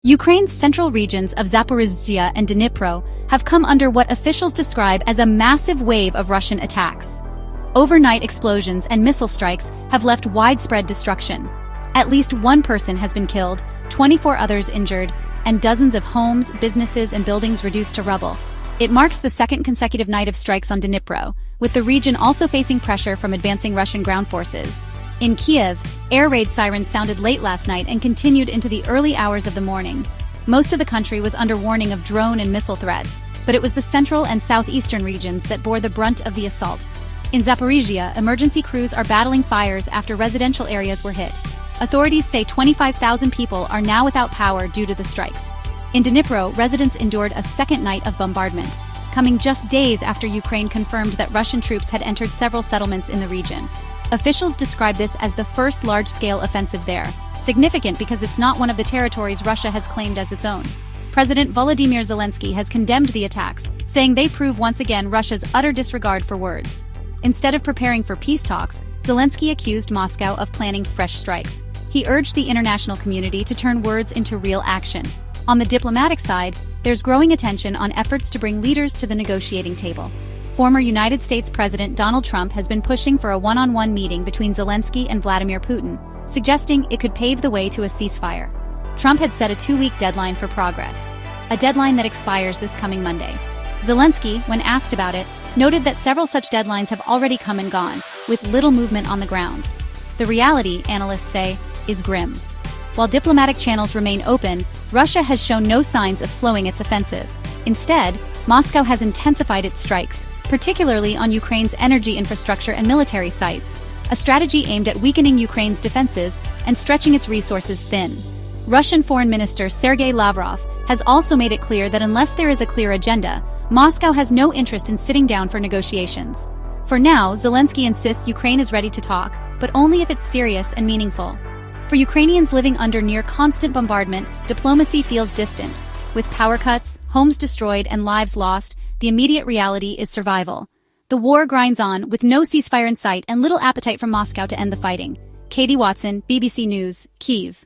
Ukraine's central regions of Zaporizhzhia and Dnipro have come under what officials describe as a massive wave of Russian attacks. Overnight explosions and missile strikes have left widespread destruction. At least one person has been killed, 24 others injured, and dozens of homes, businesses, and buildings reduced to rubble. It marks the second consecutive night of strikes on Dnipro, with the region also facing pressure from advancing Russian ground forces. In Kiev, air raid sirens sounded late last night and continued into the early hours of the morning. Most of the country was under warning of drone and missile threats, but it was the central and southeastern regions that bore the brunt of the assault. In Zaporizhzhia, emergency crews are battling fires after residential areas were hit. Authorities say 25,000 people are now without power due to the strikes. In Dnipro, residents endured a second night of bombardment, coming just days after Ukraine confirmed that Russian troops had entered several settlements in the region. Officials describe this as the first large-scale offensive there, significant because it's not one of the territories Russia has claimed as its own. President Volodymyr Zelensky has condemned the attacks, saying they prove once again Russia's utter disregard for words. Instead of preparing for peace talks, Zelensky accused Moscow of planning fresh strikes. He urged the international community to turn words into real action. On the diplomatic side, there's growing attention on efforts to bring leaders to the negotiating table. Former United States President Donald Trump has been pushing for a one-on-one meeting between Zelensky and Vladimir Putin, suggesting it could pave the way to a ceasefire. Trump had set a 2-week deadline for progress, a deadline that expires this coming Monday. Zelensky, when asked about it, noted that several such deadlines have already come and gone, with little movement on the ground. The reality, analysts say, is grim. While diplomatic channels remain open, Russia has shown no signs of slowing its offensive. Instead, Moscow has intensified its strikes, particularly on Ukraine's energy infrastructure and military sites, a strategy aimed at weakening Ukraine's defenses and stretching its resources thin. Russian Foreign Minister Sergei Lavrov has also made it clear that unless there is a clear agenda, Moscow has no interest in sitting down for negotiations. For now, Zelensky insists Ukraine is ready to talk, but only if it's serious and meaningful. For Ukrainians living under near constant bombardment, diplomacy feels distant. With power cuts, homes destroyed, and lives lost, the immediate reality is survival. The war grinds on, with no ceasefire in sight and little appetite from Moscow to end the fighting. Katie Watson, BBC News, Kyiv.